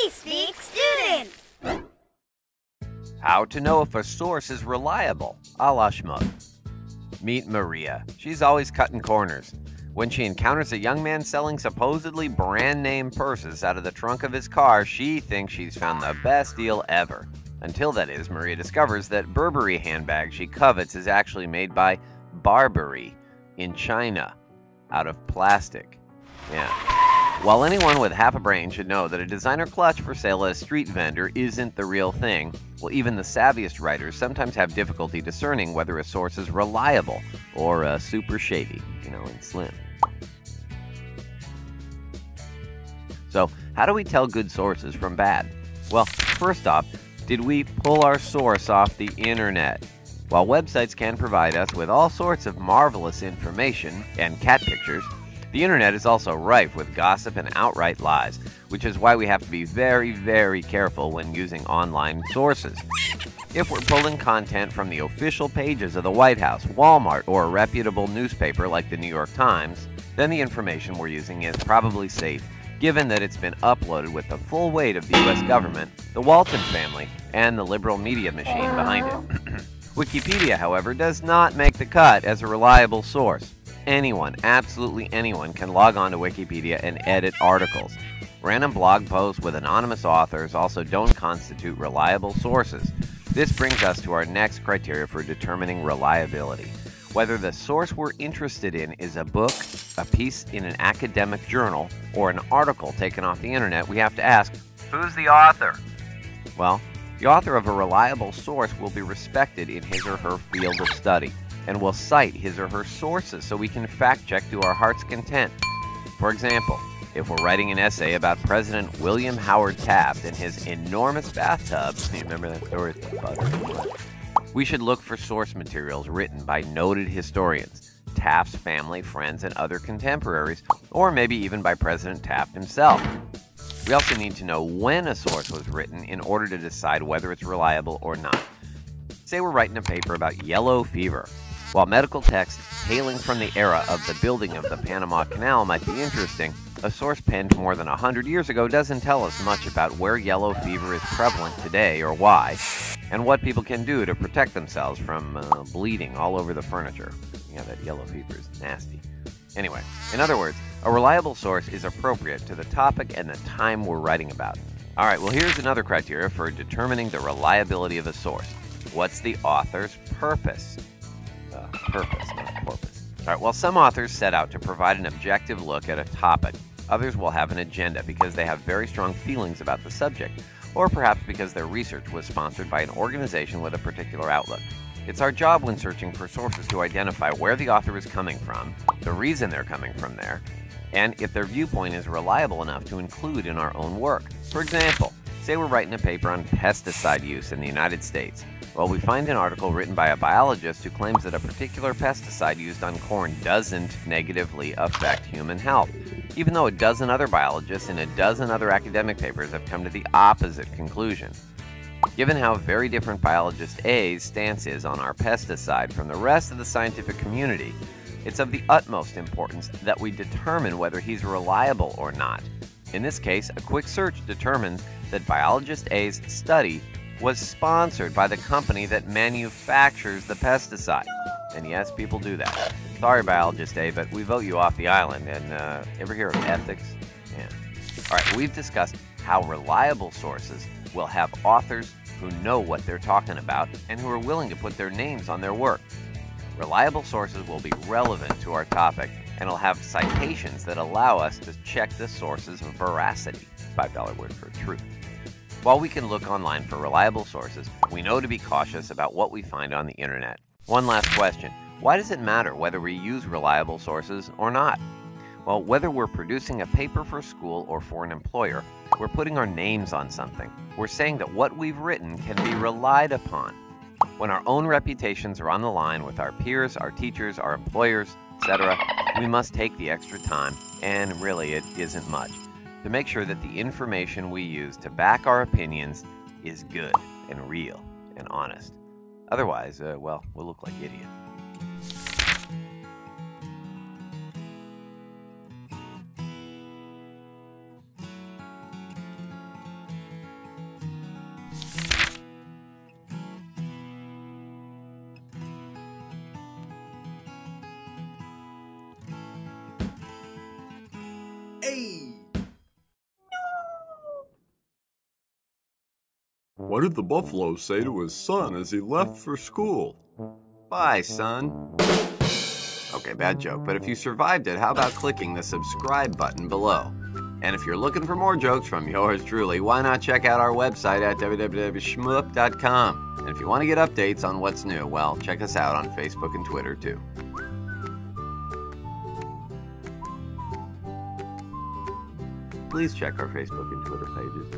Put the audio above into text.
We Speak Student! How to know if a source is reliable, a la Shmoop. Meet Maria. She's always cutting corners. When she encounters a young man selling supposedly brand-name purses out of the trunk of his car, she thinks she's found the best deal ever. Until that is, Maria discovers that Burberry handbag she covets is actually made by Barbary in China, out of plastic. Yeah. While anyone with half a brain should know that a designer clutch for sale at a street vendor isn't the real thing, well, even the savviest writers sometimes have difficulty discerning whether a source is reliable or super shady, and slim. So, how do we tell good sources from bad? Well, first off, did we pull our source off the internet? While websites can provide us with all sorts of marvelous information and cat pictures, the internet is also rife with gossip and outright lies, which is why we have to be very, very careful when using online sources. If we're pulling content from the official pages of the White House, Walmart, or a reputable newspaper like the New York Times, then the information we're using is probably safe, given that it's been uploaded with the full weight of the U.S. government, the Walton family, and the liberal media machine behind it. Wikipedia, however, does not make the cut as a reliable source. Anyone, absolutely anyone, can log on to Wikipedia and edit articles. Random blog posts with anonymous authors also don't constitute reliable sources. This brings us to our next criteria for determining reliability. Whether the source we're interested in is a book, a piece in an academic journal, or an article taken off the internet, we have to ask, who's the author? Well, the author of a reliable source will be respected in his or her field of study, and will cite his or her sources so we can fact-check to our heart's content. For example, if we're writing an essay about President William Howard Taft and his enormous bathtub, you remember that story with the butter? We should look for source materials written by noted historians, Taft's family, friends, and other contemporaries, or maybe even by President Taft himself. We also need to know when a source was written in order to decide whether it's reliable or not. Say we're writing a paper about yellow fever. While medical text hailing from the era of the building of the Panama Canal might be interesting, a source penned more than 100 years ago doesn't tell us much about where yellow fever is prevalent today or why, and what people can do to protect themselves from bleeding all over the furniture. Yeah, that yellow fever is nasty. Anyway, in other words, a reliable source is appropriate to the topic and the time we're writing about. Alright, well here's another criteria for determining the reliability of a source. What's the author's purpose? Purpose, not porpoise. Alright, well some authors set out to provide an objective look at a topic. Others will have an agenda because they have very strong feelings about the subject, or perhaps because their research was sponsored by an organization with a particular outlook. It's our job when searching for sources to identify where the author is coming from, the reason they're coming from there, and if their viewpoint is reliable enough to include in our own work. For example, say we're writing a paper on pesticide use in the United States. Well, we find an article written by a biologist who claims that a particular pesticide used on corn doesn't negatively affect human health, even though a dozen other biologists in a dozen other academic papers have come to the opposite conclusion. Given how very different biologist A's stance is on our pesticide from the rest of the scientific community, it's of the utmost importance that we determine whether he's reliable or not. In this case, a quick search determines that biologist A's study was sponsored by the company that manufactures the pesticide. And yes, people do that. Sorry, biologist A, but we vote you off the island. And ever hear of ethics? Yeah. Alright, we've discussed how reliable sources will have authors who know what they're talking about and who are willing to put their names on their work. Reliable sources will be relevant to our topic and will have citations that allow us to check the source's veracity. $5 word for truth. While we can look online for reliable sources, we know to be cautious about what we find on the internet. One last question. Why does it matter whether we use reliable sources or not? Well, whether we're producing a paper for school or for an employer, we're putting our names on something. We're saying that what we've written can be relied upon. When our own reputations are on the line with our peers, our teachers, our employers, etc., we must take the extra time, and really it isn't much, to make sure that the information we use to back our opinions is good and real and honest. Otherwise, well, we'll look like idiots. What did the buffalo say to his son as he left for school? Bye, son. Okay, bad joke, but if you survived it, how about clicking the subscribe button below? And if you're looking for more jokes from yours truly, why not check out our website at www.shmoop.com. And if you want to get updates on what's new, well, check us out on Facebook and Twitter too. Please check our Facebook and Twitter pages.